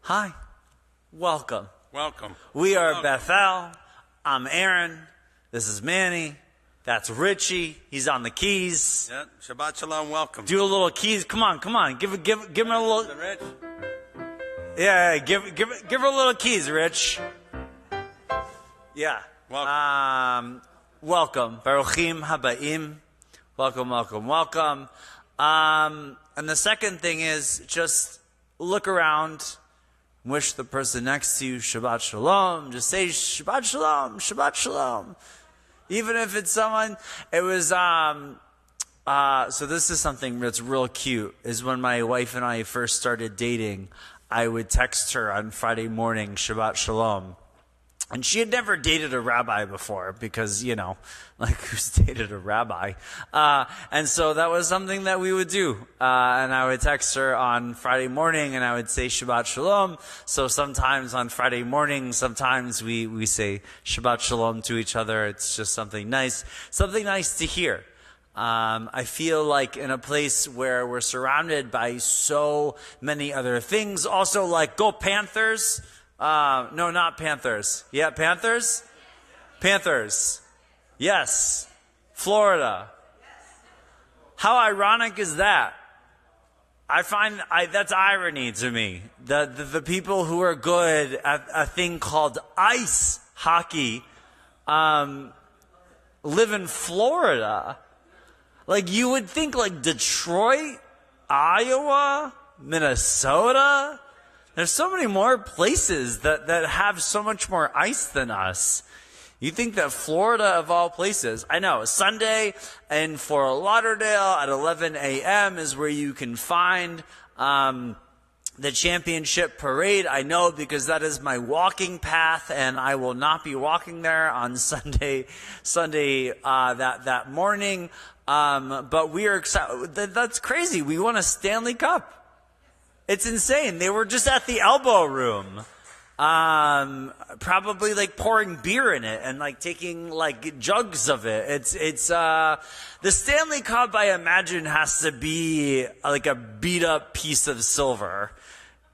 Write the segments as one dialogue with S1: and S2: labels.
S1: Hi. Welcome.
S2: Welcome.
S1: We are Bethel. I'm Aaron. This is Manny. That's Richie. He's on the keys.
S2: Yeah. Shabbat Shalom. Welcome.
S1: Do a little keys. Come on. Give him a little.
S2: Rich.
S1: Yeah. Give her a little keys, Rich. Yeah.
S2: Welcome.
S1: Welcome. Baruchim habaim. Welcome. And the second thing is just look around. Wish the person next to you Shabbat Shalom. Just say Shabbat Shalom, Shabbat Shalom. Even if it's someone, it was, so this is something that's real cute, is when my wife and I first started dating, I would text her on Friday morning, Shabbat Shalom. And she had never dated a rabbi before because, who's dated a rabbi? And so that was something that we would do. And I would text her on Friday morning and I would say Shabbat Shalom. So sometimes on Friday morning, sometimes we say Shabbat Shalom to each other. It's just something nice to hear. I feel like in a place where we're surrounded by so many other things. Also like, go Panthers. No, not Panthers. Yeah, Panthers? Panthers. Yes. Florida. How ironic is that? I find that's irony to me. The people who are good at a thing called ice hockey live in Florida. Like you would think like Detroit, Iowa, Minnesota. There's so many more places that have so much more ice than us. You think that Florida, of all places, I know, Sunday in Fort Lauderdale at 11 a.m. is where you can find the championship parade. I know because that is my walking path, and I will not be walking there on Sunday that morning. But we are excited. That's crazy. We won a Stanley Cup. It's insane. They were just at the Elbow Room, probably like pouring beer in it and like taking like jugs of it. It's the Stanley Cup, I imagine, has to be like a beat up piece of silver.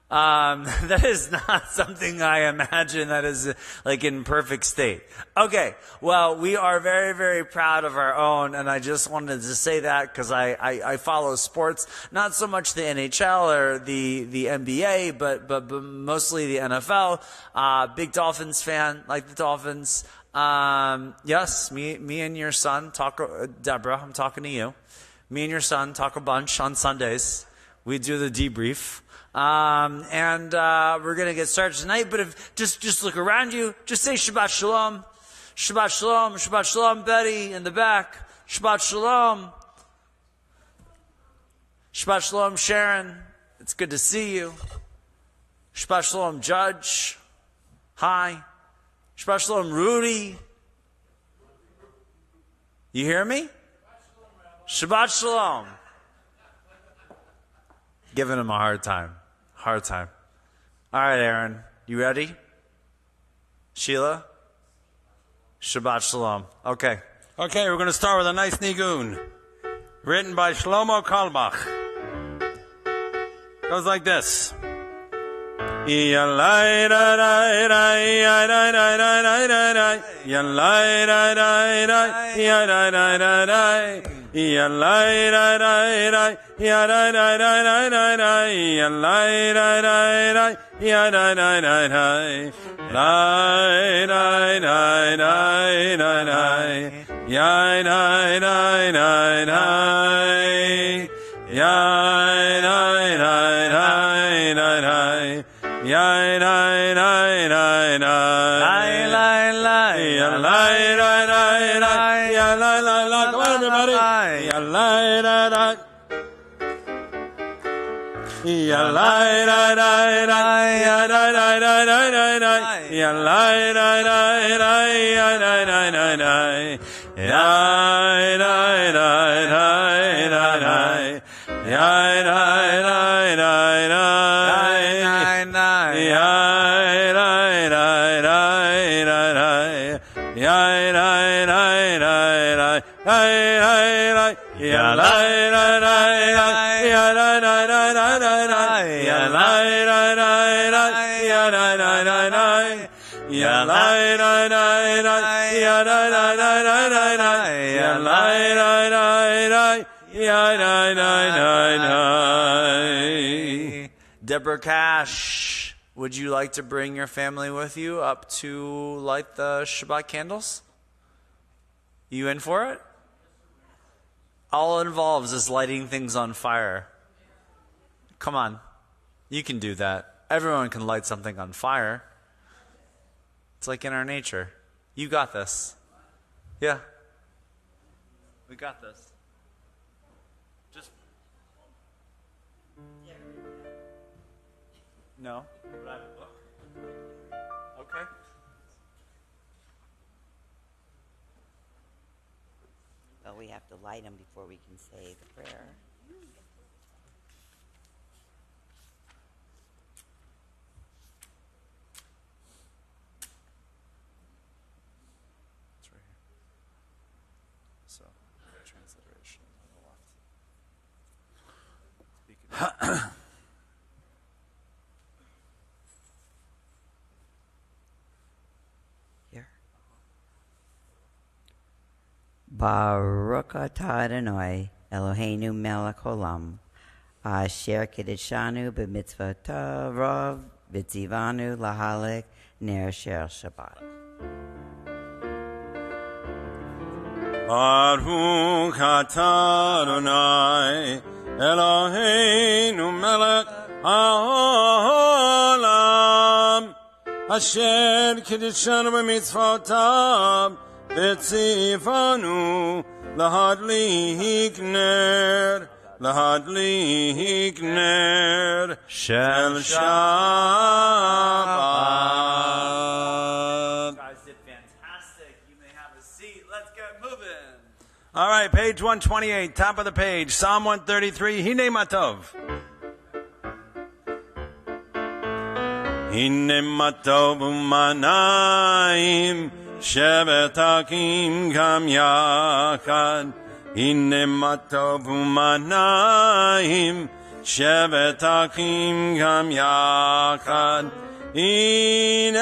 S1: That is not something I imagine that is like in perfect state. Okay, well, we are very, very proud of our own, and I just wanted to say that because I follow sports, not so much the NHL or the NBA, but mostly the NFL. Big Dolphins fan, like the Dolphins. Yes, me and your son talk. Deborah, I'm talking to you. Me and your son talk a bunch on Sundays. We do the debrief. And we're going to get started tonight, but if just look around you, just say Shabbat Shalom. Shabbat Shalom, Shabbat Shalom, Betty in the back. Shabbat Shalom. Shabbat Shalom, Sharon. It's good to see you. Shabbat Shalom, Judge. Hi. Shabbat Shalom, Rudy. You hear me? Shabbat Shalom. Giving him a hard time. All right, Aaron. You ready? Sheila? Shabbat Shalom. Okay,
S2: we're going to start with a nice nigun, written by Shlomo Kalbach. Goes like this. Come on, everybody.
S1: Deborah Cash, would you like to bring your family with you up to light the Shabbat candles? You in for it? All it involves is lighting things on fire. Come on. You can do that. Everyone can light something on fire. It's like in our nature. You got this. Yeah. We got this. Just. No? But I have a book. Okay.
S3: Well, we have to light them before we can say the prayer.
S1: It's right here. So, transliteration on the left.
S3: Here. Baruch atah Adonai Eloheinu melech haolam asher kiddushanu b'mitzvotav v'tzivanu lahalik ner shel Shabbat.
S2: Baruch atah Adonai Eloheinu melech haolam asher kiddushanu b'mitzvotav v'tzivanu lahadlik ner shel Shabbat.
S1: Guys did fantastic. You may have a seat. Let's get moving.
S2: All right, page 128, top of the page, Psalm 133, Hine Matov. Hine Matov u'manayim shevet hakim gam yachad. Hine Matov u'manayim shevet hakim gam yachad. Hine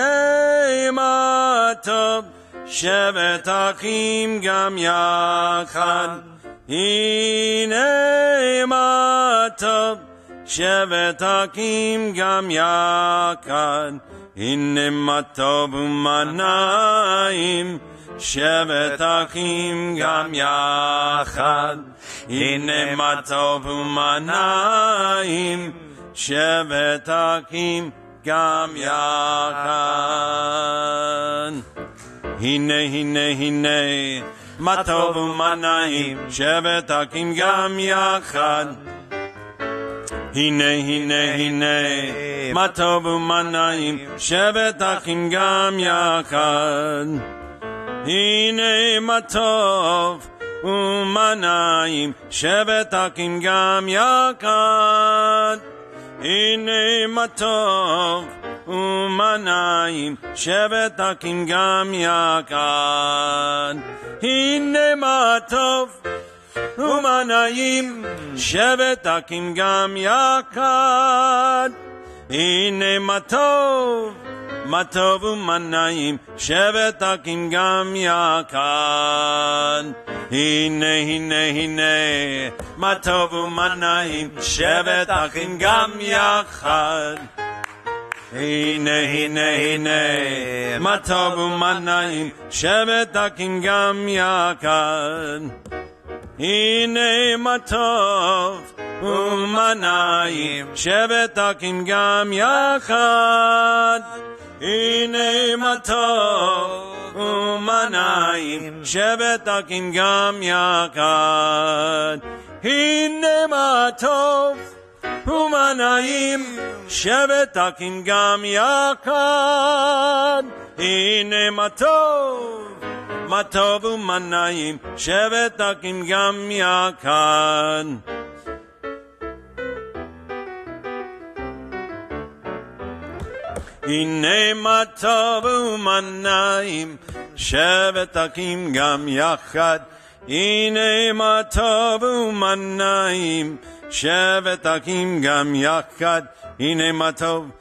S2: Matov shevet hakim gam yachad. Hine matov shevet hakim gam yachad. Hine matov u'manayim shevet hakim gam yachad. Hine matov u'manayim shevet hakim gam yachad. Hine, matov u'manayim, shevet hakim gam yachad. Hine, matov u'manayim, shevet hakim gam yachad. Hine, matov u'manayim, shevet hakim gam yachad. Hine, matov u'manayim shevet hakim gam yachad. Hine matov u'manayim shevet hakim gam yachad. Hine matov u'manayim shevet hakim gam yachad. Hine matov u'manayim shevet hakim gam yachad. Hine, matov u'manayim shevet hakim gam yachad. Hine matov u'manayim shevet hakim gam yachad. Hine matov u'manayim shevet hakim gam yachad. Hine matov u'manayim shevet hakim gam yachad. Hine matov u'manayim shevet hakim gam yachad. Hine matov u'manayim shevet hakim gam yachad. Hine matov u'manayim shevet hakim gam yachad. Hine matov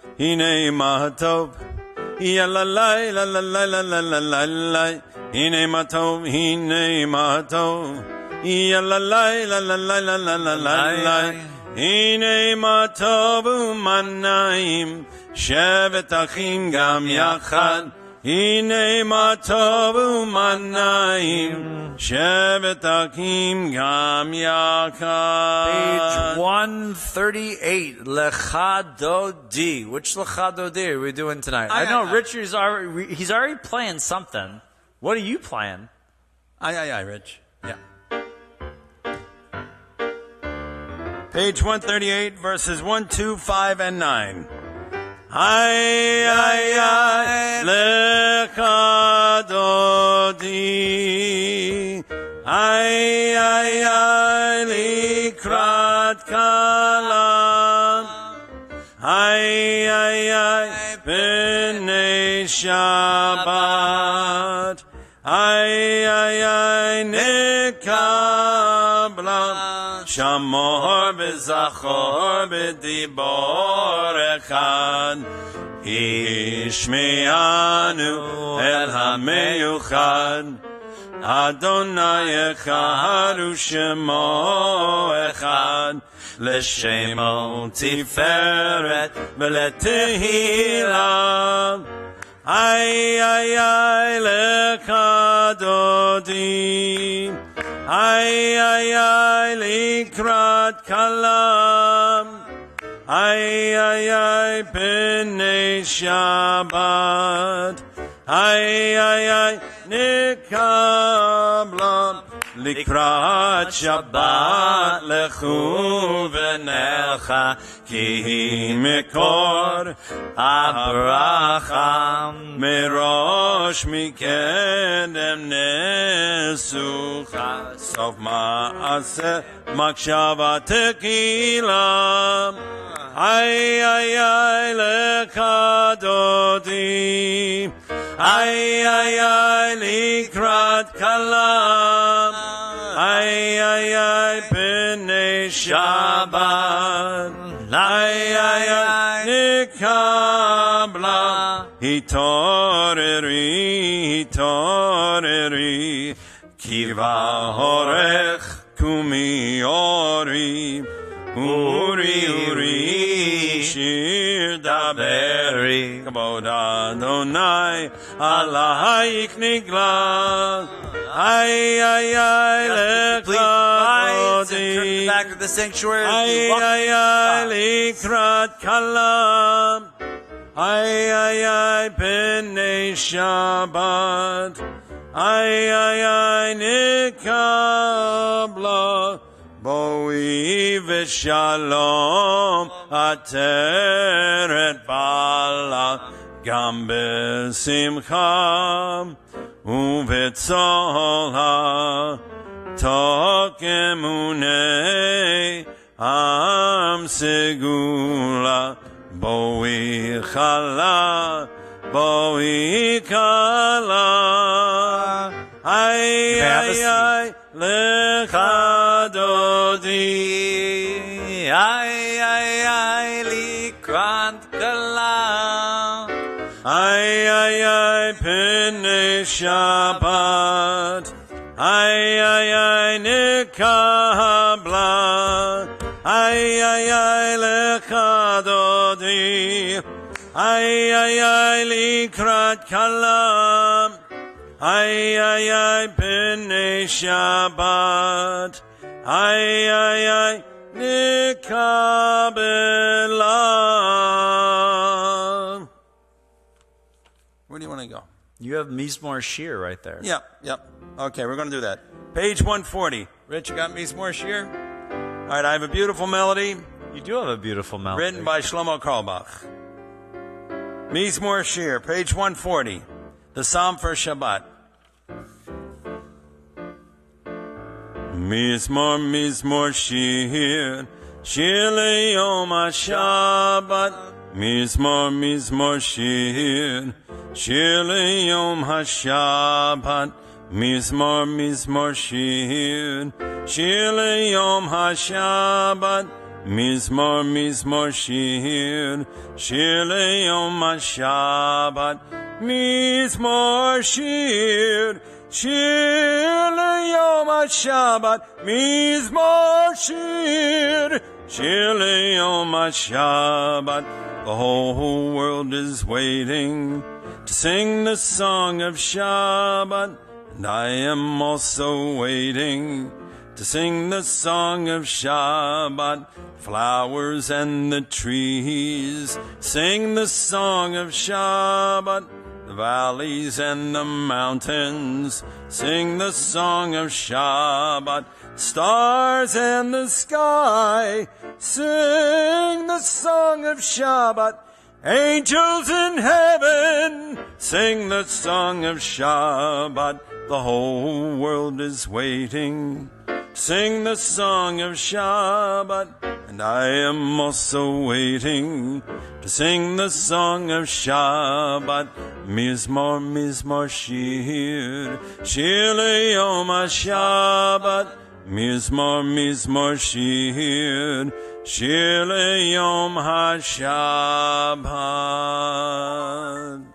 S2: Yalalai, lalalai, lalalai, lalai. Hine matov, hine matov. Yalalai, lalalai, lalalai, lalai. Hine matov umanayim. Shevet achim gam yachad. Hine matov umanayim. Shevet achim gam yachad.
S1: Page 138, Lecha Dodi. Which Lecha Dodi are we doing tonight? I know Richard's he's already playing something. What are you playing?
S2: Aye, Rich. Yeah. Page 138, verses 1, 2, 5, and 9. Ay, lecha dodi. Ay, likrat kalam. Ay, b'nei Shabbat. Ay, nekabla. Shamor b'zachor b'dibor echad. Ishme'anu el ha'meyuchad. Adonai echad u'shemo echad. L'shemo tiferet v'letehila. Ay, lecha dodi. Ay, likrat kalam. Ay, b'nei Shabbat. Ay, nikabla. Likrat Shabbat lechu v'necha. Ki mikor abraham. Merosh mikedem nesucha. Sof ma'aseh makshava tekilam. Ay, lecha dodi. Ay, likrat kalam. Ay, b'nei Shabbat. Ay, nikabla. Hitoreri. Kiva horech kumi ori. Uri, shir daberi. Kabod Adonai, Allahayik nigla. Ay, lecha dodi.
S1: Turn back to the sanctuary.
S2: Ay, likrat kalam. Ay, b'nei Shabbat. Ay, nikabla. Boi v'shalom ateret bala gam b'simcha u'v'tzolha tokemunei am segula boi chala boi kala ay lecha dodi. Ay, likrat kalam. Ay, b'nei Shabbat. Ay, nikabla. Ay, lecha dodi. Ay, likrat kalam. Ay, b'nei Shabbat. Ay, nikabela. Where do you want to go?
S1: You have Mizmor Shir right there.
S2: Yep. Okay, we're going to do that. Page 140. Rich, you got Mizmor Shir? All right, I have a beautiful melody.
S1: You do have a beautiful melody.
S2: Written by Shlomo Karlbach. Mizmor Shir, page 140. The Psalm for Shabbat. Mizmor Shir, Shir le'yom HaShabbat. Mizmor Shir, Shir le'yom HaShabbat. Mizmor Shir, Shir le'yom HaShabbat. Mizmor, mizmor, shir, shir leyom ha-Shabbat. Mizmor, shir, shir leyom ha-Shabbat. Mizmor, shir, shir leyom ha-Shabbat. The whole world is waiting to sing the song of Shabbat, and I am also waiting to sing the song of Shabbat. Flowers and the trees sing the song of Shabbat. The valleys and the mountains sing the song of Shabbat. Stars and the sky sing the song of Shabbat. Angels in heaven sing the song of Shabbat. The whole world is waiting to sing the song of Shabbat, and I am also waiting to sing the song of Shabbat. Mizmor, mizmor, shir, shir leyom ha-Shabbat. Mizmor, mizmor, shir, shir leyom ha-Shabbat.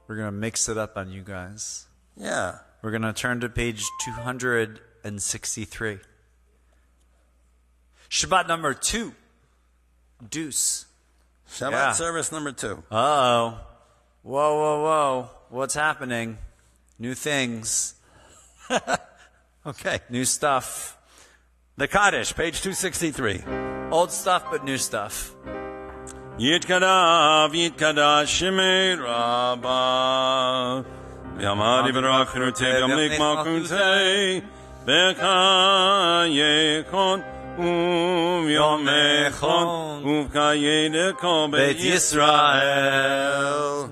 S1: We're going to mix it up on you guys.
S2: Yeah.
S1: We're going to turn to page 263. Shabbat number 2. Deuce.
S2: Shabbat service number 2.
S1: Uh-oh. Whoa, whoa, whoa. What's happening? New things.
S2: Okay.
S1: New stuff.
S2: The Kaddish, page 263.
S1: Old stuff, but new stuff.
S2: Yitkadav, yitkadav, shemei rabba. V'yamadi v'rach chirutei, v'yamlik malchutei. V'kayekon, u'v'yomechon, u'v'kayedekon bet Yisrael.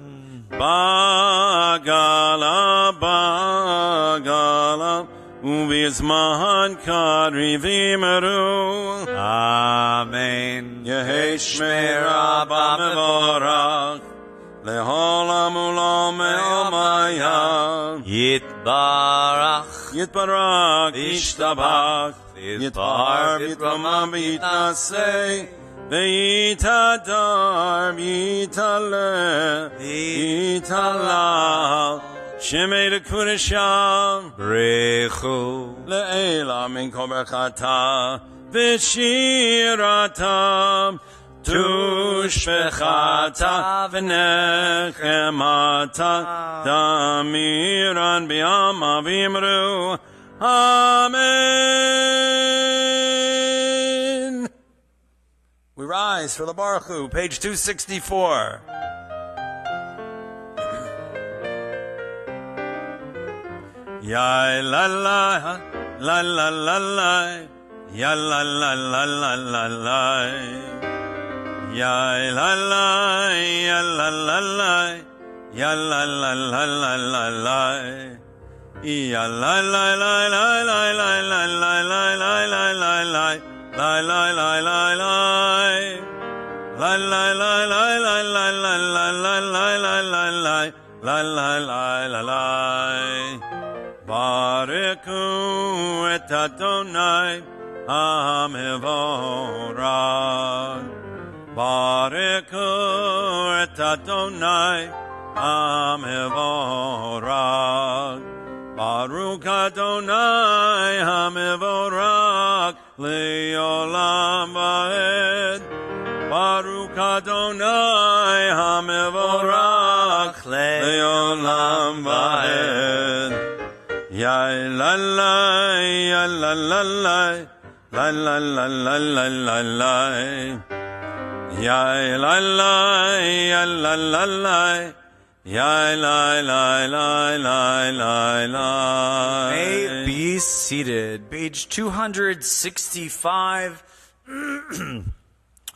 S2: Bagala, bagala, u'v'yizman kadrivimeru.
S1: Amen.
S2: Yehei shmei rabba mevorach, leholam ulam me'omayah.
S1: Yitbarach.
S2: Yitbarach, yishtabach, yitbar, yitramam, yitnaseh, ve'yitadar, yitaleh, yitalal, shemei lekudesham,
S1: Brechu.
S2: le'ela min kol berchata, v'shiratam, tushbechata, v'nechemata, damiran b'yama v'imru, Amen. We rise for the Baruch Hu, page 264. Ya la la la la la la, ya la la la la la la, ya la la ya la la la, ya la la la la la la, ya la la la la la la la la la la la la la la la la la la. La la la la la la la la la la la la la la la la la. Bareku et Adonai Hamevorach. Bareku et Adonai Hamevorach. Baruch Adonai Hamevorach leolam vaed. Baruch Adonai Hamevorach leolam vaed. Ya la la ya la la la la la la la la la la. Ya la la ya la la la. Ya la la la la la la.
S1: May be seated. Page 265.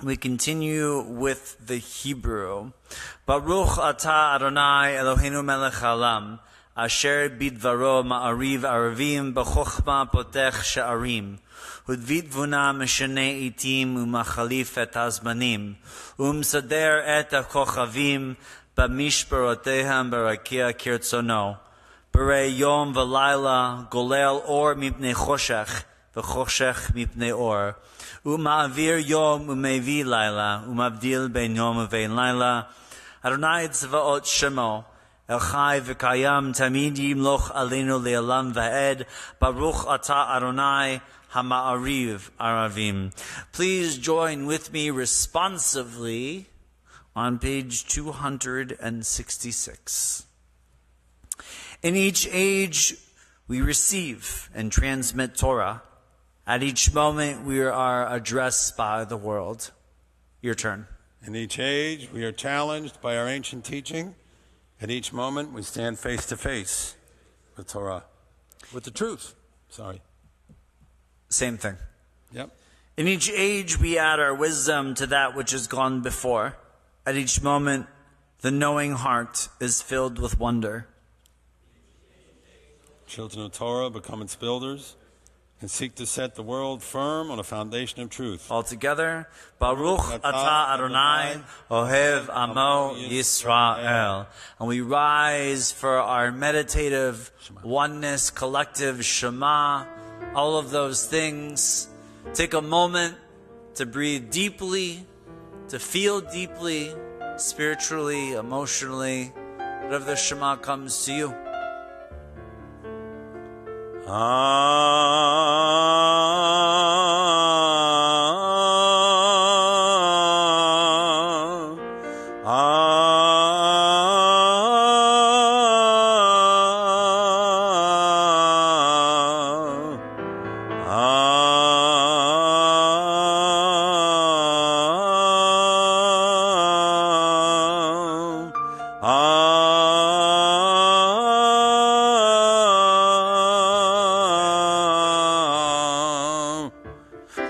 S1: We continue with the Hebrew. Baruch atah Adonai Eloheinu melech haolam, asher bidvaro ma'ariv aravim b'chochma potech she'arim, udvit vuna meshane itim umachalif et hazmanim, umsader et hakochavim b'mishparotehem barakia kirtzono, berei yom v'layla golel or mipnei choshech, v'choshech mipnei or, u'ma'avir yom u'mevi laila, u'mavdil ben yom u'vein laila, Adonai tzvaot shemo, El Chai v'kayam tamid yimloch aleinu le'olam va'ed, Baruch atah Adonai hama'ariv aravim. Please join with me responsively on page 266. In each age, we receive and transmit Torah. At each moment, we are addressed by the world. Your turn.
S2: In each age, we are challenged by our ancient teaching. At each moment, we stand face to face with Torah, with the truth.
S1: Same thing.
S2: Yep.
S1: In each age, we add our wisdom to that which has gone before. At each moment, the knowing heart is filled with wonder.
S2: Children of Torah become its builders and seek to set the world firm on a foundation of truth.
S1: All together, Baruch atah Adonai, Ohev Amo Yisrael. And we rise for our meditative oneness, collective Shema, all of those things. Take a moment to breathe deeply, to feel deeply, spiritually, emotionally, whatever the Shema comes to you.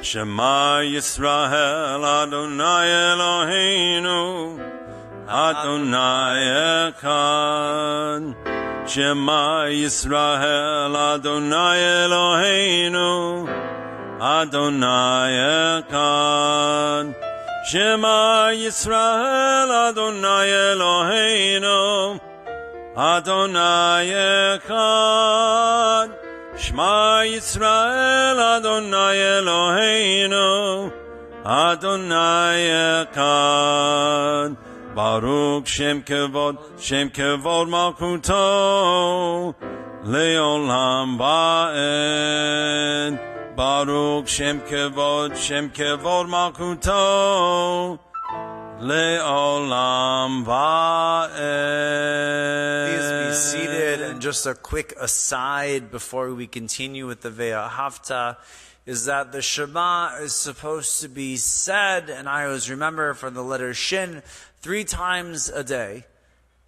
S2: Shema Yisrael Adonai Eloheinu Adonai Echad. Shema Yisrael Adonai Eloheinu Adonai Echad. Shema Yisrael Adonai Eloheinu Adonai Echad. Shema Yisrael Adonai Eloheinu Adonai Echad. Baruch Shem Kevod Malkuto Leolam Ba'ed. Baruch Shem Kevod Malkuto Le'olam Ba'ed.
S1: Please be seated. And just a quick aside before we continue with the Ve'ahavta is that the Shema is supposed to be said, and I always remember from the letter Shin, 3 times a day.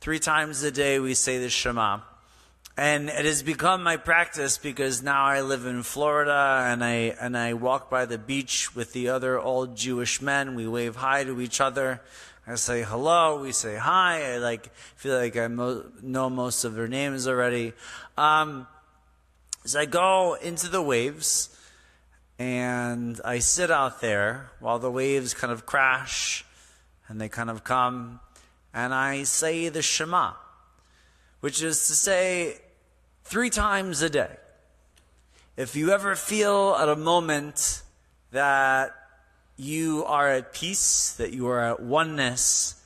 S1: 3 times a day we say the Shema. And it has become my practice because now I live in Florida and I walk by the beach with the other old Jewish men. We wave hi to each other. I say hello. We say hi. I feel like I know most of their names already. As I go into the waves and I sit out there while the waves kind of crash and they kind of come, and I say the Shema, which is to say 3 times a day. If you ever feel at a moment that you are at peace, that you are at oneness,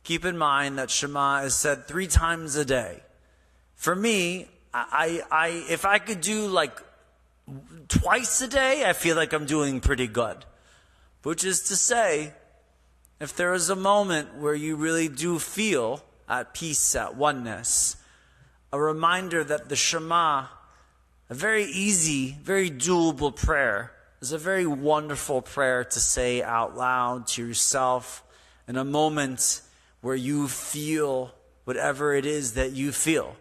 S1: keep in mind that Shema is said 3 times a day. For me, if I could do twice a day, I feel like I'm doing pretty good. Which is to say, if there is a moment where you really do feel at peace, at oneness, a reminder that the Shema, a very easy, very doable prayer, is a very wonderful prayer to say out loud to yourself in a moment where you feel whatever it is that you feel,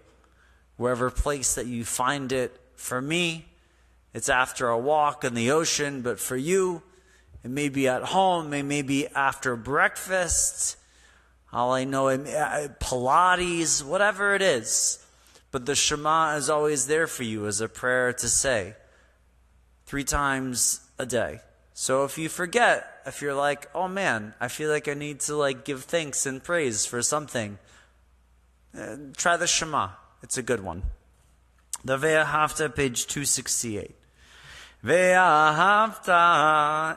S1: wherever place that you find it. For me, it's after a walk in the ocean, but for you, it may be at home, it may be after breakfast, all I know, Pilates, whatever it is. But the Shema is always there for you as a prayer to say 3 times a day. So if you forget, if you're like, oh man, I feel like I need to give thanks and praise for something, try the Shema. It's a good one. The Ve'ahavta, page 268. ואהבת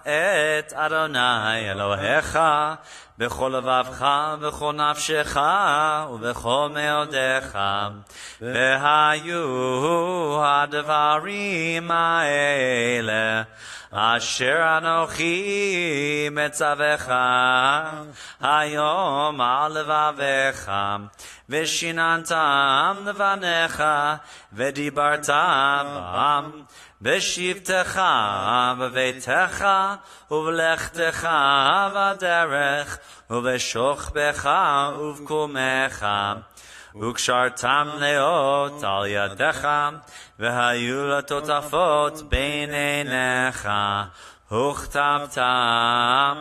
S1: את אדוני אלוהיך בכל לבבך ובכל נפשך ובכל מאודיך. והיו הדברים האלה אשר אנוכי מצווך היום על לבביך, ושיננתם לבניך, ודיברת בם בשבתך בביתך ובלכתך בדרך ובשוכבך ובקומך, וקשרתם לאות על ידך, והיו לטוטפות בין עיניך, וכתבתם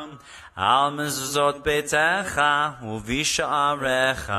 S1: על מזוזות ביתך ובשעריך,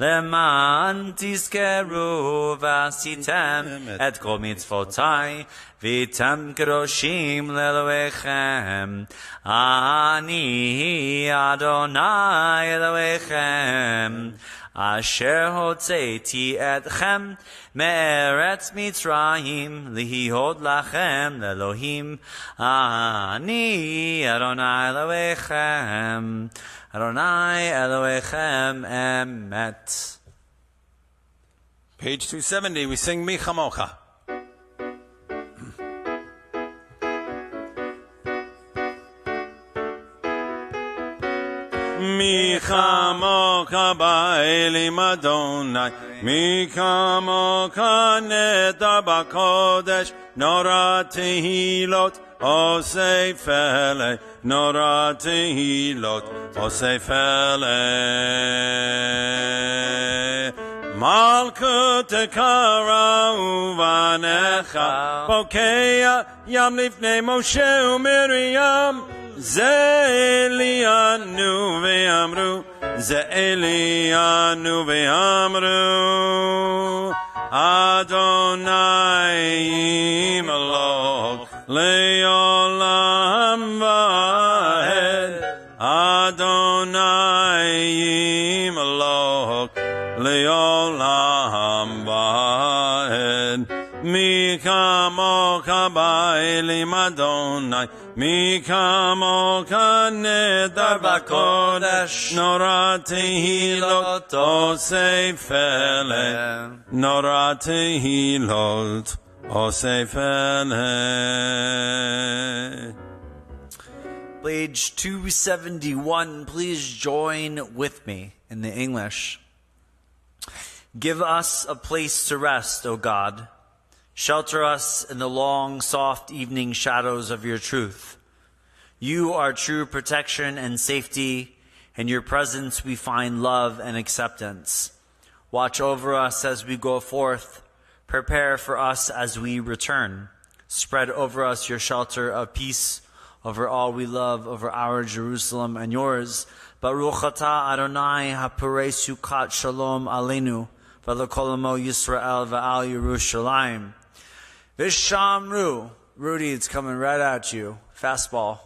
S1: למען תזכרו ועשיתם את כל מצוותי, והייתם קדושים לאלוהיכם. אני אדוני אלוהיכם, אשר הוצאתי אתכם מארץ מצרים, להיות לכם לאלוהים. אני אדוני אלוהיכם, אדוני אלוהיכם אמת.
S2: Page 270, we sing Mi Chamocha. Mi chamocha ba'elim Adonai, mi chamocha nedar b'kodesh, nora tehilot osei fele, nora tehilot osei fele. Malkut tekara uvanecha, pokea yam lifnei Moshe u'Miriam, Ze Elianu ve'amru, Ze Elianu ve'amru, Adonai Imolok le'olam va'ed, Adonai Imolok le'olam va'ed. Mi kamocha ba'elim Adonai, mi kamocha nedar b'kodesh, nora tehilot osei fele, nora tehilot osei fele.
S1: Page 271, please join with me in the English. Give us a place to rest, O God. Shelter us in the long, soft evening shadows of your truth. You are true protection and safety. In your presence we find love and acceptance. Watch over us as we go forth. Prepare for us as we return. Spread over us your shelter of peace, over all we love, over our Jerusalem and yours. Baruch atah Adonai hapurei sukat shalom aleinu, v'lekol amo Yisrael v'al Yerushalayim. Vishamru. Rudy, it's coming right at you. Fastball.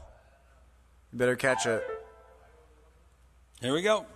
S1: You better catch it.
S2: Here we go.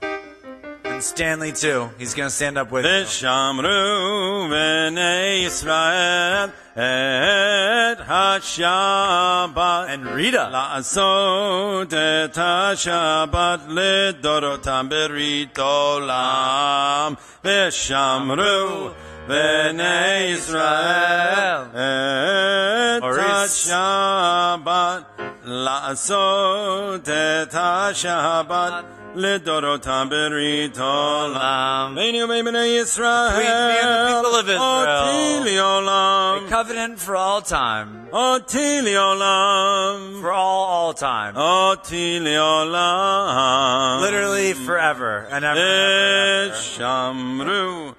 S1: And Stanley, too. He's going to stand up with you.
S2: Vishamru v'nei Yisrael et ha-Shabbat.
S1: And Rita.
S2: La'asot et ha-Shabbat ledorotam berit olam. Vishamru v'nei Yisrael et ha-Shabbat. La'asot et ha-Shabbat ledorotam berit olam. B'nei u'b'nei Yisrael
S1: Between me and the people of
S2: otili
S1: Israel.
S2: olam.
S1: A covenant for all time.
S2: Otili olam.
S1: For all time.
S2: Otili olam.
S1: Literally forever and ever. And ever.
S2: Shamru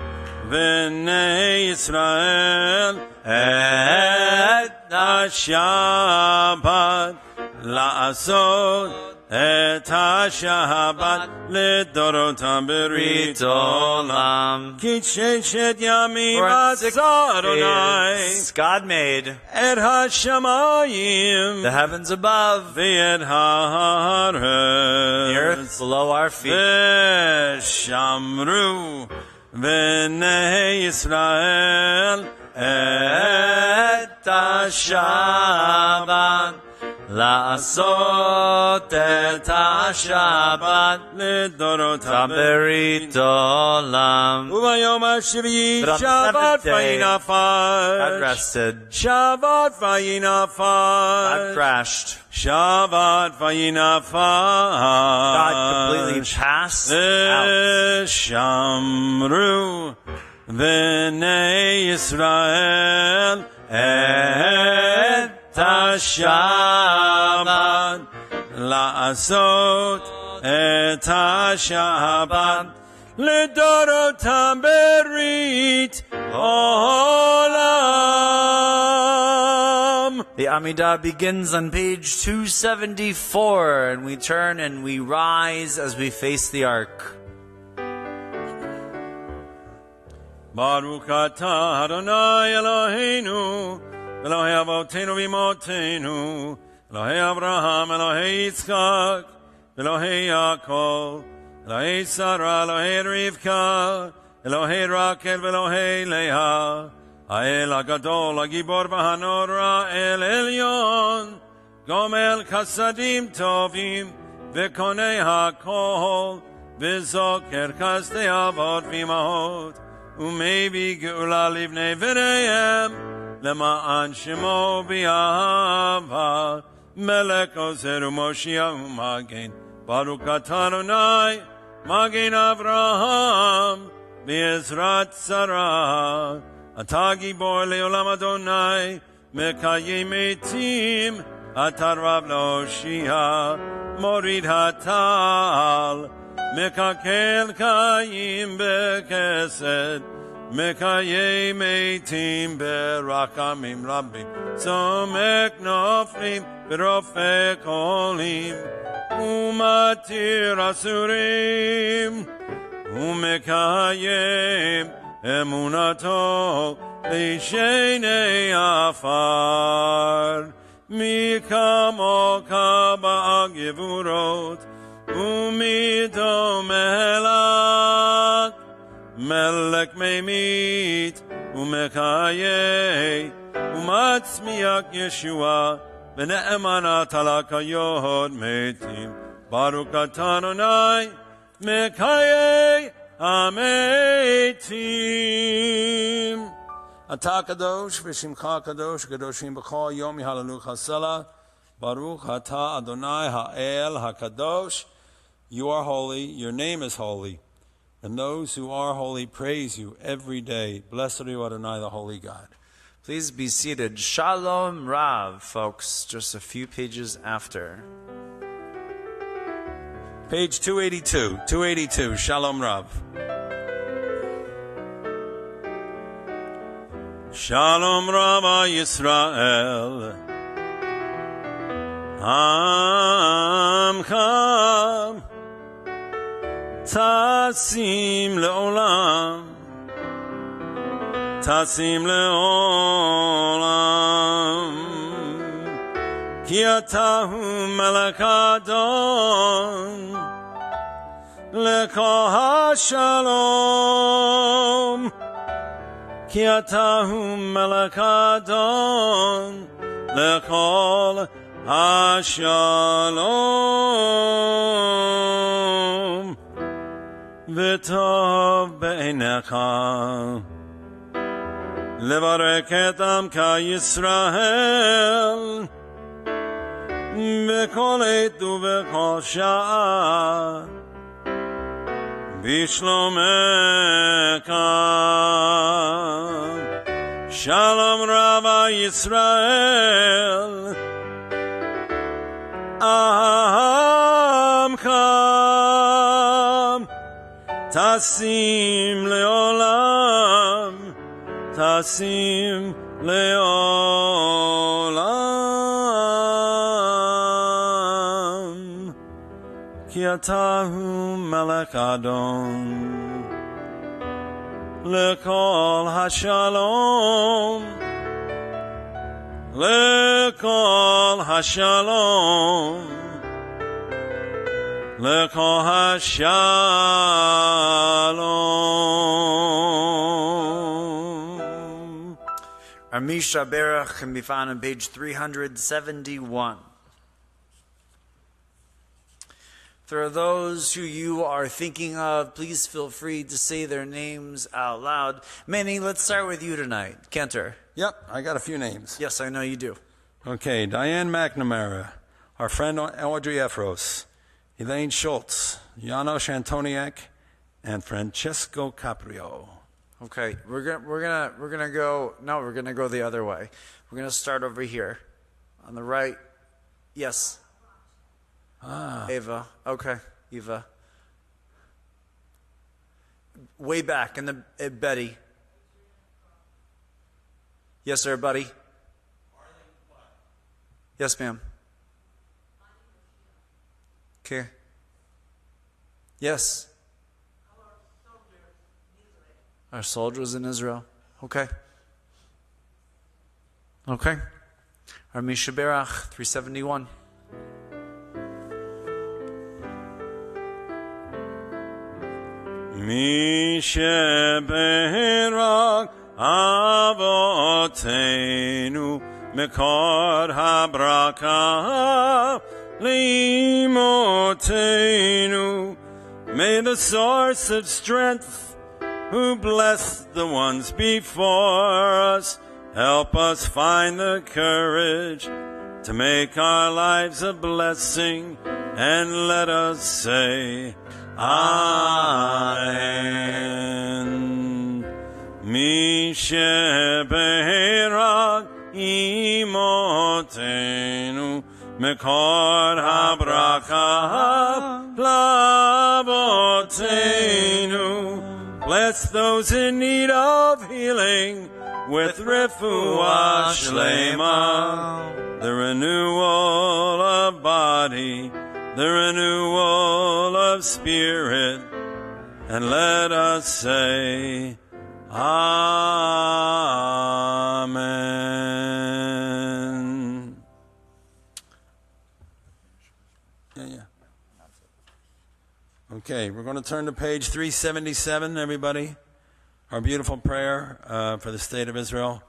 S2: v'nei Yisrael
S1: Et
S2: ha-Shabbat la'asot et ha-Shabbat ledorotam berit olam. Ki sheshet yamim
S1: For 6
S2: atzah Adonai
S1: days God made
S2: et ha-shamayim
S1: the heavens above,
S2: v'et
S1: the
S2: ha'aretz
S1: earth below our feet.
S2: v'shamru V'nei Yisrael
S1: את השבת, לעשות את השבת,
S2: לדורותם
S1: ברית עולם.
S2: וביום השביעי
S1: But on the
S2: שבת
S1: seventh day, God
S2: וינפש
S1: rested.
S2: שבת
S1: God
S2: וינפש
S1: crashed.
S2: שבת וינפש
S1: God completely passed out.
S2: ושמרו בני ישראל את השבת לעשות את השבת לדורותם ברית עולם.
S1: The Amidah begins on page 274, and we turn and we rise as we face the ark.
S2: Baruch atah Adonai Eloheinu, Elohei Avotenu v'imotenu, Elohei Abraham, Elohei Yitzchak, Elohei Yaakov, Elohei Sarah, Elohei Rivka, Elohei Rakel, Elohei Leah, Ha'el HaGadol, HaGibor v'Hanora, El Elyon, Gomel Chasadim Tovim, V'konei HaKol, V'zoker Chasdei Avot v'imahot, Umevi Geula Livnei V'neihem, Lema'an Shemo B'Yahava, Melech Ozer U'Moshiach U'Magen, Baruch atah Adonai, Magen Avraham, B'ezrat Sarah, Atah Gibor Le'olam Adonai, Mekayem Metim, Atah Rav L'Hoshia, Morid Hatal, Mekakel Kayim Bekesed, Mekayem Metim Berakamim Rabbim, Somek Noflim Berofek Olim, Umatir Asurim, Umekayem Emunato Leishenei Afar, Mikamoka Ba'agivurot, Umido Melech, Melech Meimit, Umekayeh, Umatzmiak Yeshua, V'ne'emanat halakayot metim, Baruch atah Adonai, Mekayeh hametim. Atah kadosh v'shimcha kadosh, kadoshim b'chol yom yihalalu chasela, Baruch atah Adonai ha'el hakadosh. You are holy, your name is holy, and those who are holy praise you every day. Blessed are you, Adonai, the holy God.
S1: Please be seated. Shalom Rav, folks, just a few pages after.
S2: Page 282, Shalom Rav. Shalom Rav Yisrael, Amcha Tasim Le'olam, Tasim Le'olam, Ki atahu Melech Adon, Leko HaShalom, Ki atahu Melech Adon, Leko HaShalom, V'tov Be'enecha, Levarek et Amka Yisrael, V'kol עת ובכל שעה, בשלומך. Shalom Rabbi Yisrael, Amcha Tasim Le'olam, Tasim Le'olam, Ki atahu Melech Adon, Lekol HaShalom, Lekol HaShalom, Lekol HaShalom.
S1: Our Misha Berach can be found on page 371. For those who you are thinking of, please feel free to say their names out loud. Manny, let's start with you tonight. Cantor.
S2: Yep, I got a few names.
S1: Yes, I know you do.
S2: Okay, Diane McNamara, our friend Audrey Efros, Elaine Schultz, Janos Antoniak, and Francesco Caprio.
S1: Okay, we're gonna go the other way. We're gonna start over here, on the right. Yes. Ava. Okay, Eva. Way back in the Betty. Yes, sir, buddy. Yes, ma'am. Okay. Yes. Our soldiers in Israel. Okay. Okay. Our Misha Berach, 371.
S2: Misha Berach Avotenu Mekor HaBraka Limotenu. May the source of strength, who blessed the ones before us, help us find the courage to make our lives a blessing, and let us say, Amen. Misha Berach Imotenu Mekor HaBraka Lavotenu. Bless those in need of healing with refuah shlema, the renewal of body, the renewal of spirit, and let us say, Amen. Yeah. Okay, we're going to turn to page 377, everybody. Our beautiful prayer for the state of Israel.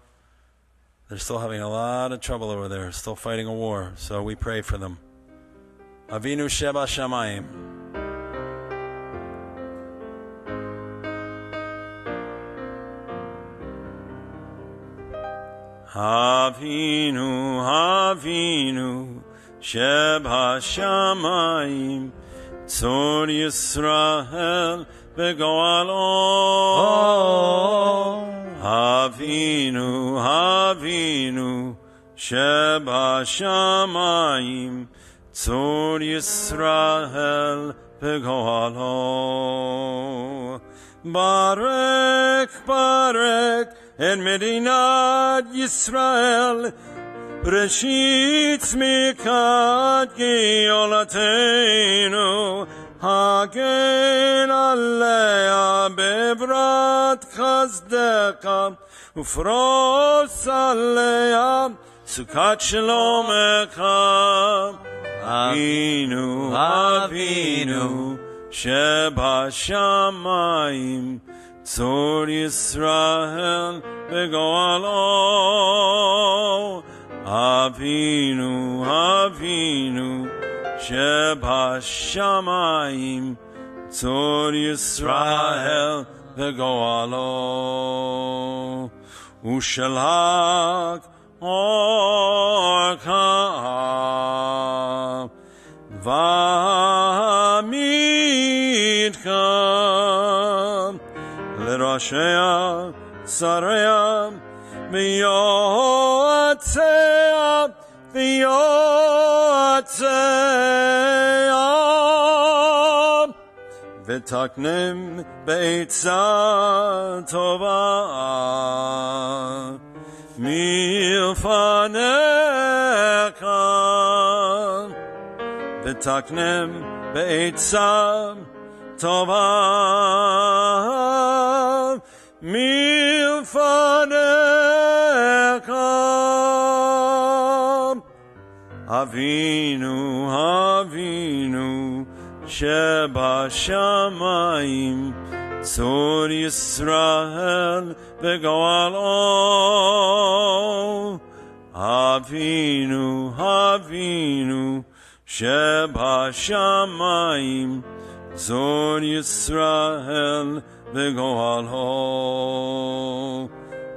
S2: They're still having a lot of trouble over there, still fighting a war, so we pray for them. Avinu Sheba Shamayim. Avinu, Avinu, Sheba Shamayim, Tzor Yisrael, Begoalo. Avinu, Avinu, Sheba Shamayim, Tzor Yisrael, Begoalo. Barek, Barek, en Medinat Yisrael, Reshit Mikat Geolatenu, Hagen Alea Bevrat Chazdeka, Ufros Alea Sukat Shalom Eka. Avinu, Avinu, Sheba Shamayim, Tzor Yisrael, Begoalo. Avinu, Avinu, Sheba Shamayim, Tzor Yisrael, Begoalo. Ushalak Orka Vamidka L'Roshea Saraya V'yotzea V'taknem Beitza Tova Milfaneka V'taknem Beitza Tova Milfaneka. Avinu, Avinu, Sheba Shamayim, Tzur Yisrael v'goalo. Avinu, Avinu, Shebashamayim, Tzur Yisrael v'goalo.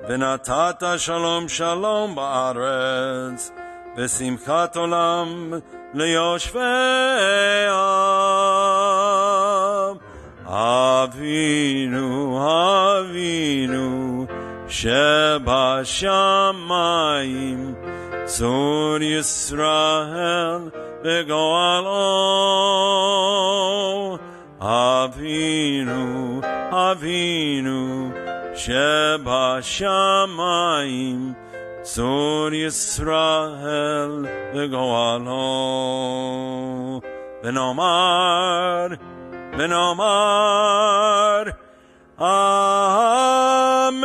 S2: V'natata shalom shalom ba'aretz, v'simchat olam leyoshvei am. Avinu, Avinu, Shebashamayim, Tzur Yisrael v'goalo. Avinu, Avinu, Shebashamayim, Tzur Yisrael v'goalo. V'nomar, v'nomar, Amen.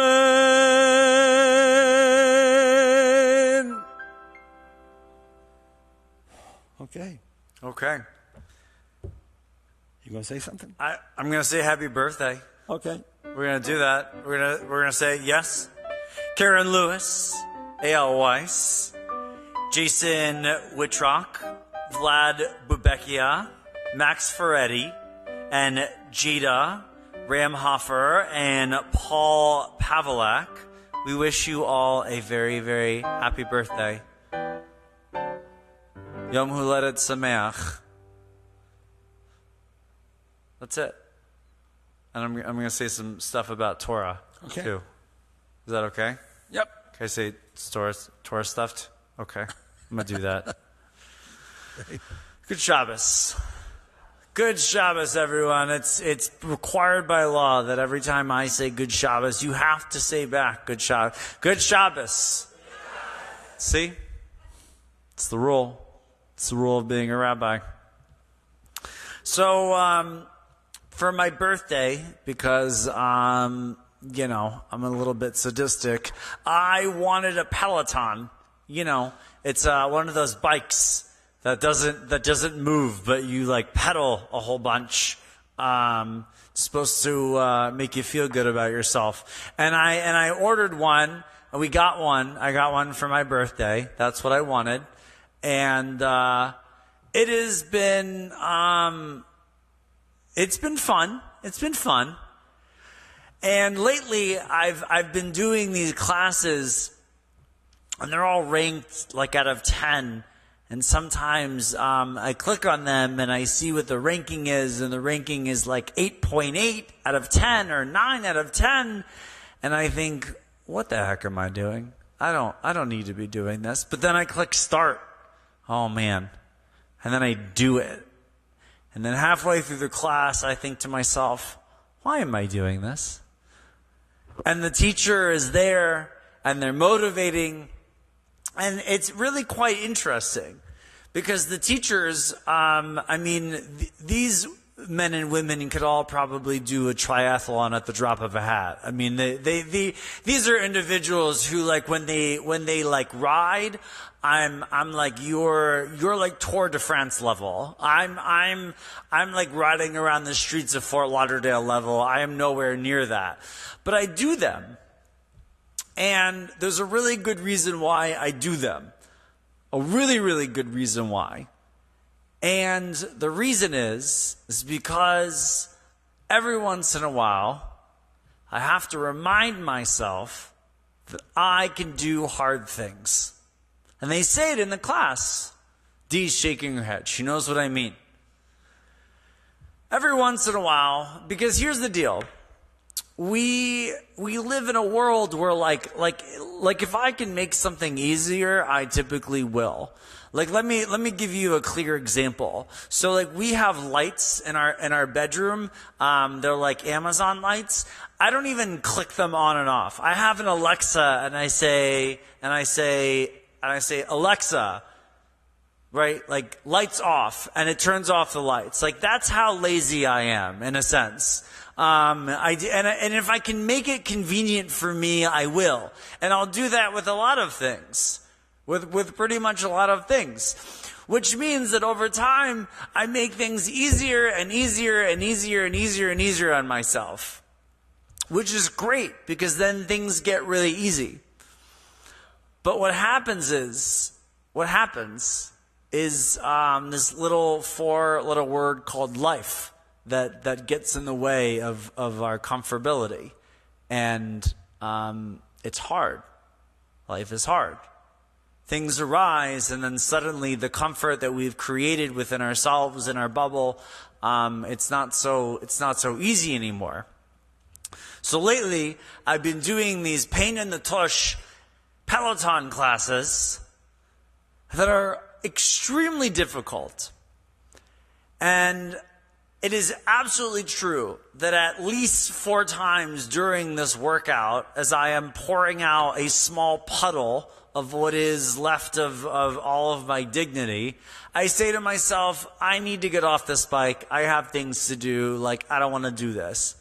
S2: Okay.
S1: Okay.
S2: You going to say something?
S1: I'm going to say happy birthday.
S2: Okay.
S1: We're going to do that. We're going to say yes. Karen Lewis, A.L. Weiss, Jason Whitrock, Vlad Bubekia, Max Ferretti, and Jada Ramhofer and Paul Pavelak. We wish you all a very, very happy birthday. Yom Huledet Sameach. That's it. And I'm going to say some stuff about Torah, too. Is that okay?
S2: Yep.
S1: Can I say Torah stuffed? Okay. I'm going to do that. Good Shabbos. Good Shabbos, everyone. It's required by law that every time I say Good Shabbos, you have to say back Good Shabbos. Good Shabbos. See? It's the rule. It's the rule of being a rabbi. So, for my birthday, because, I'm a little bit sadistic, I wanted a Peloton. It's one of those bikes that doesn't move, but you like pedal a whole bunch. It's supposed to make you feel good about yourself. And I ordered one, and we got one. I got one for my birthday. That's what I wanted. And it has been it's been fun. It's been fun. And lately I've been doing these classes, and they're all ranked like out of 10. And sometimes I click on them and I see what the ranking is, and the ranking is like 8.8 out of 10 or 9 out of 10. And I think, what the heck am I doing? I don't need to be doing this. But then I click start. Oh man. And then I do it. And then halfway through the class, I think to myself, why am I doing this? And the teacher is there, and they're motivating. And it's really quite interesting because the teachers, these men and women could all probably do a triathlon at the drop of a hat. I mean, these are individuals who, like, when they like ride, I'm like, you're like Tour de France level. I'm like riding around the streets of Fort Lauderdale level. I am nowhere near that, but I do them. And there's a really good reason why I do them. A really, really good reason why. And the reason is because every once in a while, I have to remind myself that I can do hard things. And they say it in the class. Dee's shaking her head. She knows what I mean. Every once in a while, because here's the deal. We live in a world where like if I can make something easier, I typically will. Like let me give you a clear example. So like we have lights in our bedroom. They're like Amazon lights. I don't even click them on and off. I have an Alexa and I say Alexa, right? Like lights off, and it turns off the lights. Like that's how lazy I am in a sense. And if I can make it convenient for me, I will. And I'll do that with a lot of things. With pretty much a lot of things. Which means that over time, I make things easier and easier and easier and easier and easier on myself. which is great because then things get really easy. But what happens is this little four-letter word called life that gets in the way of our comfortability. And it's hard. Life is hard. Things arise, and then suddenly the comfort that we've created within ourselves in our bubble, it's not so easy anymore. So lately, I've been doing these pain in the tush Peloton classes that are extremely difficult. And it is absolutely true that at least 4 times during this workout, as I am pouring out a small puddle of what is left of all of my dignity, I say to myself, I need to get off this bike. I have things to do. I don't want to do this.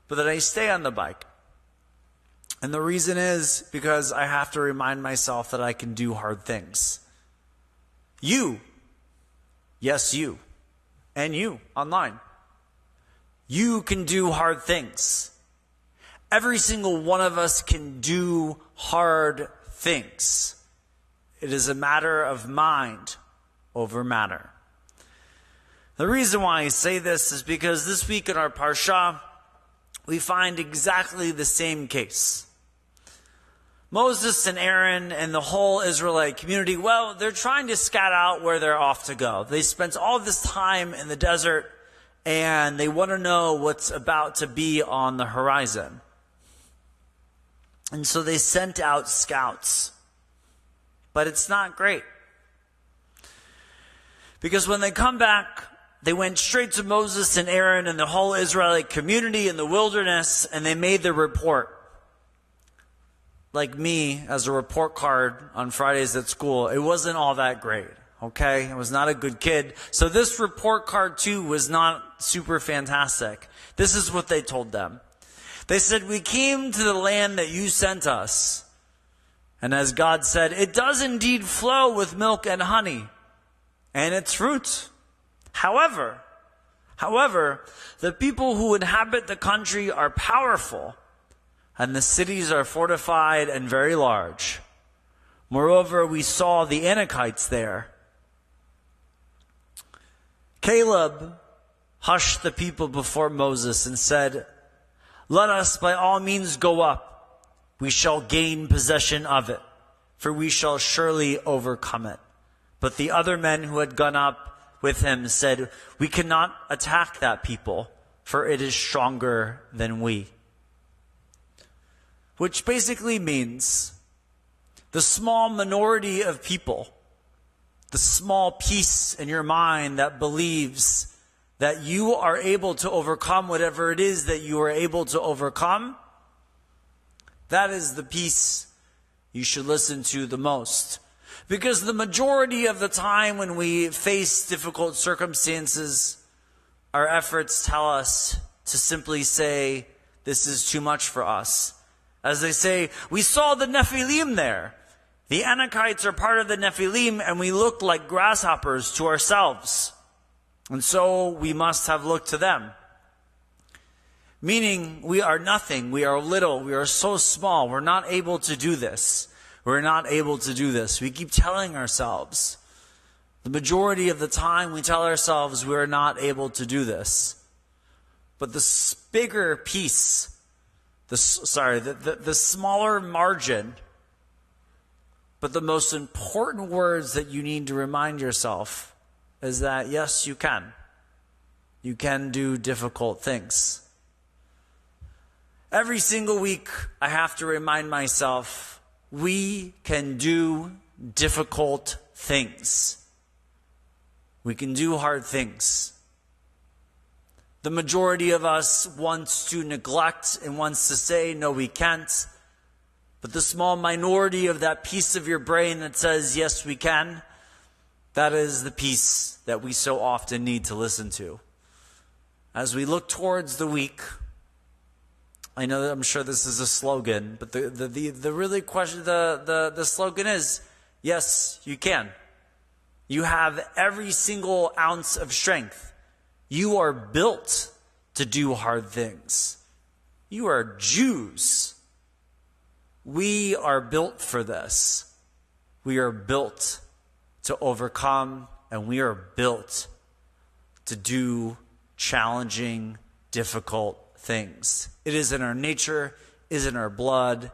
S1: But then I stay on the bike. And the reason is because I have to remind myself that I can do hard things. Yes, you, and you online. You can do hard things. Every single one of us can do hard things. It is a matter of mind over matter. The reason why I say this is because this week in our Parsha, we find exactly the same case. Moses and Aaron and the whole Israelite community, well, they're trying to scout out where they're off to go. They spent all this time in the desert, and they want to know what's about to be on the horizon. And so they sent out scouts. But it's not great. Because when they come back, they went straight to Moses and Aaron and the whole Israelite community in the wilderness, and they made their report. Like me, as a report card on Fridays at school, it wasn't all that great, okay? I was not a good kid. So this report card too was not super fantastic. This is what they told them. They said, we came to the land that you sent us. And as God said, it does indeed flow with milk and honey and its fruit. However, the people who inhabit the country are powerful, and the cities are fortified and very large. Moreover, we saw the Anakites there. Caleb hushed the people before Moses and said, let us by all means go up. We shall gain possession of it, for we shall surely overcome it. But the other men who had gone up with him said, we cannot attack that people, for it is stronger than we. Which basically means the small minority of people, the small piece in your mind that believes that you are able to overcome whatever it is that you are able to overcome, that is the piece you should listen to the most. Because the majority of the time when we face difficult circumstances, our efforts tell us to simply say, this is too much for us. As they say, we saw the Nephilim there. The Anakites are part of the Nephilim, and we look like grasshoppers to ourselves. And so we must have looked to them. Meaning, we are nothing, we are little, we are so small, we're not able to do this. We're not able to do this. We keep telling ourselves. The majority of the time we tell ourselves we're not able to do this. But the bigger piece, the smaller margin, but the most important words that you need to remind yourself is that, yes, you can. You can do difficult things. Every single week, I have to remind myself, we can do difficult things. We can do hard things. The majority of us wants to neglect and wants to say, no, we can't. But the small minority of that piece of your brain that says, yes, we can, that is the piece that we so often need to listen to. As we look towards the week, I know that I'm sure this is a slogan, but the really question, the slogan is, yes, you can. You have every single ounce of strength. You are built to do hard things. You are Jews. We are built for this. We are built to overcome, and we are built to do challenging, difficult things. It is in our nature, is in our blood,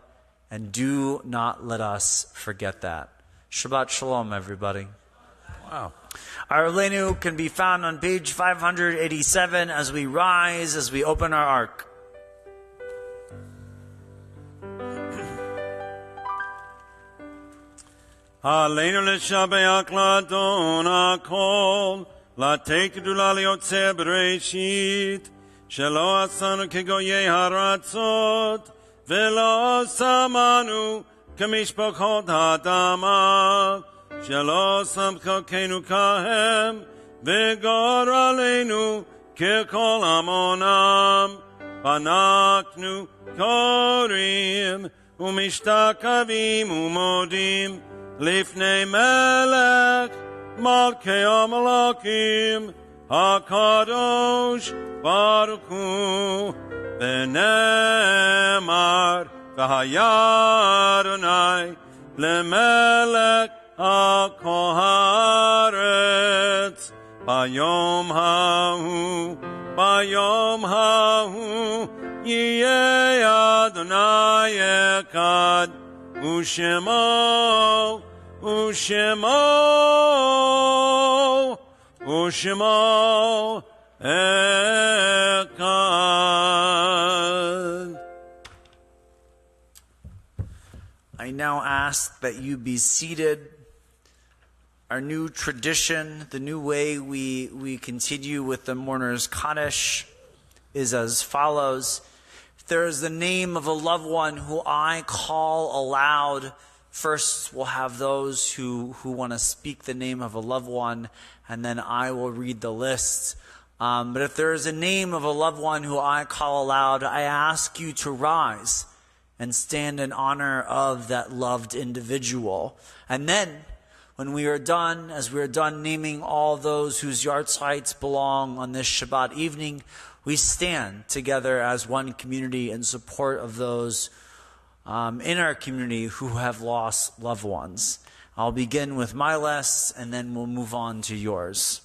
S1: and do not let us forget that. Shabbat Shalom, everybody.
S2: Wow.
S1: Our Leinu can be found on page 587 as we rise, as we open our ark.
S2: Aleinu l'shabeach l'adon hakol, l'atei kedula liyotzeh b'reishit, shelo asanu kegoyei haratzot, velo samanu kemishpachot ha'adama, shelo samchokenu kahem, v'gor aleinu kekol amonam, banaknu korim, u'mishtakavim u'modim, Lifnei melech, malkei amalakim, hakadosh baruch hu, v'nemar, v'haya Adonai, lemelech hakol haaretz, bayom hahu, yiyeh Adonai echad, Ushemo Echad.
S1: I now ask that you be seated. Our new tradition, the new way we continue with the mourner's Kaddish is as follows. If there is the name of a loved one who I call aloud, first we'll have those who want to speak the name of a loved one, and then I will read the list. But if there is a name of a loved one who I call aloud, I ask you to rise and stand in honor of that loved individual. And then, when we are done, as we are done naming all those whose yahrzeits belong on this Shabbat evening, we stand together as one community in support of those in our community who have lost loved ones. I'll begin with my list, and then we'll move on to yours.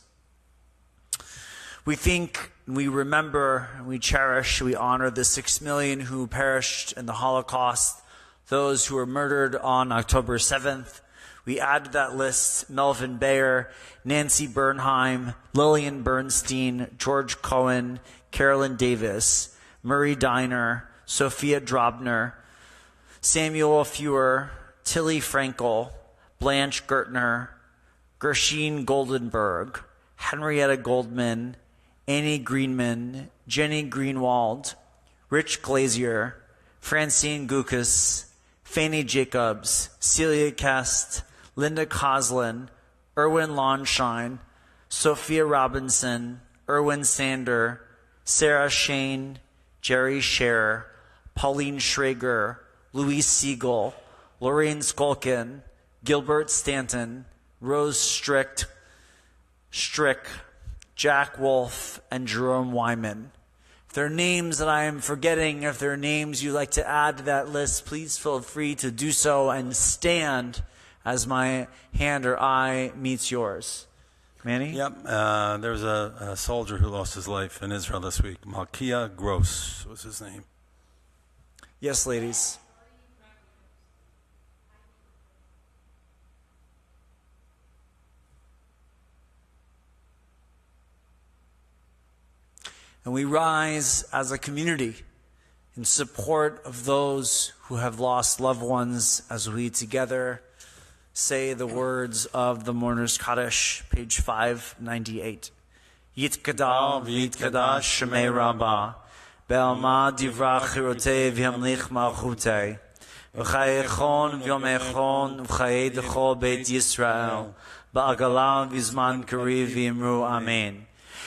S1: We think, we remember, we cherish, we honor the 6 million who perished in the Holocaust, those who were murdered on October 7th. We add to that list Melvin Bayer, Nancy Bernheim, Lillian Bernstein, George Cohen, Carolyn Davis, Murray Diner, Sophia Drobner, Samuel Feuer, Tilly Frankel, Blanche Gertner, Gershine Goldenberg, Henrietta Goldman, Annie Greenman, Jenny Greenwald, Rich Glazier, Francine Gukas, Fanny Jacobs, Celia Kest, Linda Coslin, Erwin Lawnshine, Sophia Robinson, Erwin Sander, Sarah Shane, Jerry Scherer, Pauline Schrager, Louise Siegel, Lorraine Skolkin, Gilbert Stanton, Rose Strick, Jack Wolf, and Jerome Wyman. If there are names that I am forgetting, if there are names you'd like to add to that list, please feel free to do so and stand as my hand or eye meets yours. Manny?
S2: Yep. There was a soldier who lost his life in Israel this week. Malkia Gross was his name.
S1: Yes, ladies. And we rise as a community in support of those who have lost loved ones as we together say the words of the Mourner's Kaddish, page 598. Yitkadal v'yitkadash shemei Rabbah, be'alma divrach chirotei v'yamlich malchutei, v'chayechon v'yomechon v'chayei d'chol beit Yisrael, ba'agalam v'zman kariv v'imru amen.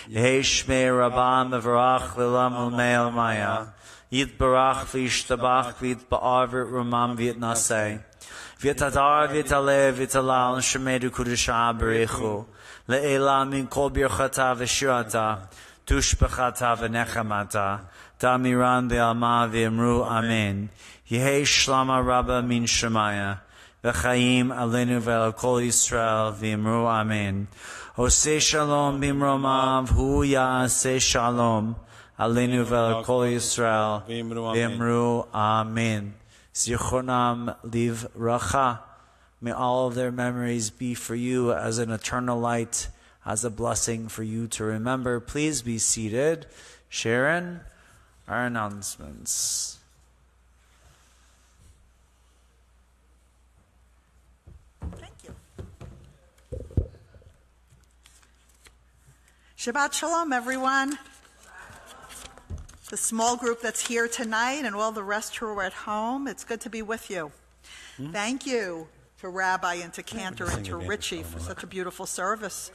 S1: Yehi shmei Rabbah mevarach l'lam u'mei maya, yitbarach v'yishtabach v'yitba'ar v'rumam v'yitnasei, v'yitadar v'yitalev v'yitalal shemedu kudusha b'rechu, le'ela min kol birchata v'shirata, tushbechata v'nechamata, damiran v'alma v'imru amen. Yehi shlama rabba min shemaya, v'chaim alenu ve'al kol Yisrael v'imru amen. Oseh shalom bimromav, hu ya'aseh shalom, alenu ve'al kol Yisrael v'imru amen. Zichronam livracha. May all of their memories be for you as an eternal light, as a blessing for you to remember. Please be seated. Sharon, our announcements.
S4: Thank you. Shabbat Shalom, everyone. The small group that's here tonight and all the rest who are at home, it's good to be with you. Thank you to Rabbi and to Cantor and to Richie for such a beautiful service.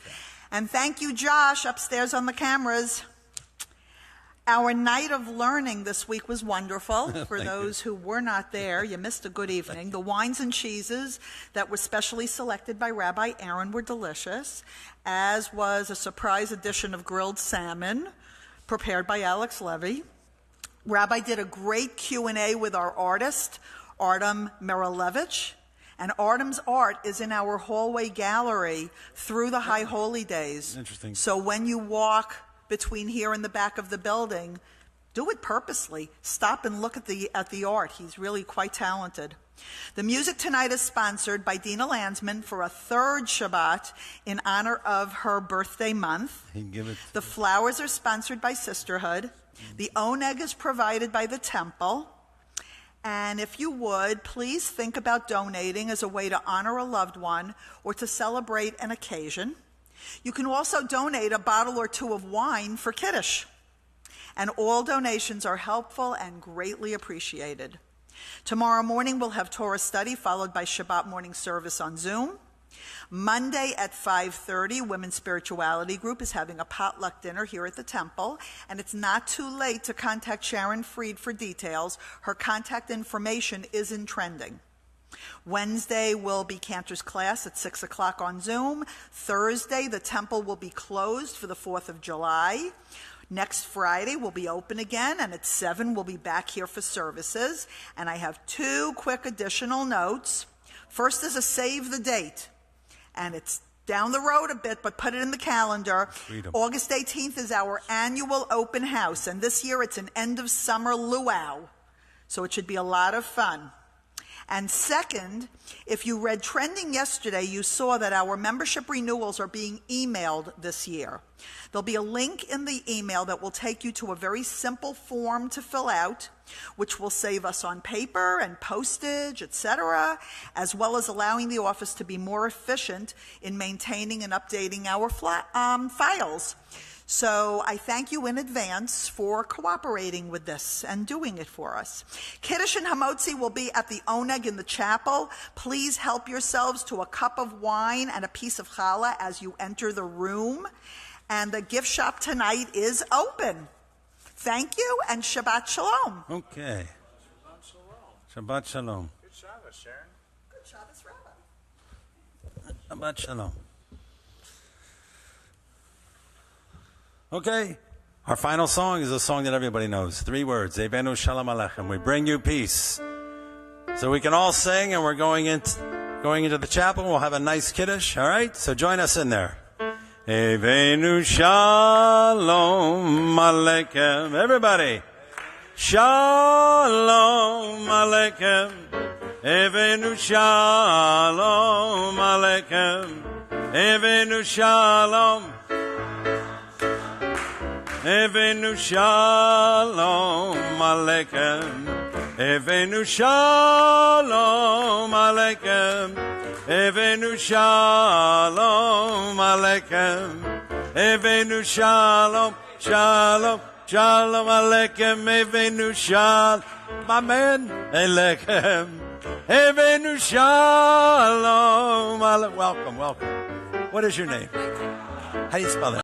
S4: And thank you, Josh, upstairs on the cameras. Our night of learning this week was wonderful. For those who were not there, you missed a good evening. The wines and cheeses that were specially selected by Rabbi Aaron were delicious, as was a surprise edition of grilled salmon prepared by Alex Levy. Rabbi did a great Q&A with our artist, Artem Mirilevich. And Artem's art is in our hallway gallery through the High Holy Days.
S2: Interesting.
S4: So when you walk between here and the back of the building, do it purposely. Stop and look at the art. He's really quite talented. The music tonight is sponsored by Dina Landsman for a third Shabbat in honor of her birthday month. The flowers are sponsored by Sisterhood. The oneg is provided by the temple. And if you would, please think about donating as a way to honor a loved one or to celebrate an occasion. You can also donate a bottle or two of wine for Kiddush. And all donations are helpful and greatly appreciated. Tomorrow morning we'll have Torah study followed by Shabbat morning service on Zoom. Monday at 5:30, Women's Spirituality Group is having a potluck dinner here at the temple, and it's not too late to contact Sharon Freed for details. Her contact information is in trending. Wednesday will be Cantor's class at 6 o'clock on Zoom. Thursday, the temple will be closed for the 4th of July. Next Friday, we'll be open again, and at 7, we'll be back here for services. And I have 2 quick additional notes. First is a save the date. And it's down the road a bit, but put it in the calendar.
S2: Freedom.
S4: August 18th is our annual open house, and this year it's an end of summer luau. So it should be a lot of fun. And second, if you read Trending yesterday, you saw that our membership renewals are being emailed this year. There'll be a link in the email that will take you to a very simple form to fill out, which will save us on paper and postage, etc., as well as allowing the office to be more efficient in maintaining and updating our files. So I thank you in advance for cooperating with this and doing it for us. Kiddush and Hamotzi will be at the Oneg in the chapel. Please help yourselves to a cup of wine and a piece of challah as you enter the room. And the gift shop tonight is open. Thank you, and Shabbat Shalom.
S2: Okay. Shabbat Shalom.
S1: Good Shabbos, Sharon.
S4: Good Shabbos, Rabbi.
S2: Shabbat Shalom. Okay. Our final song is a song that everybody knows. 3 words. Evenu Shalom Aleichem. We bring you peace. So we can all sing, and we're going into the chapel. We'll have a nice Kiddush. All right? So join us in there. Evenu Shalom Aleichem. Everybody. Shalom Aleichem. Evenu Shalom Aleichem. Evenu Shalom. Evenu Shalom Aleichem. Evenu Shalom Aleichem. Evenu Shalom Aleichem. Evenu Shalom, Shalom, Shalom Aleichem. Evenu Shalom, Amen Aleichem. Evenu Shalom Aleichem. Welcome, welcome. What is your name? How do you spell that?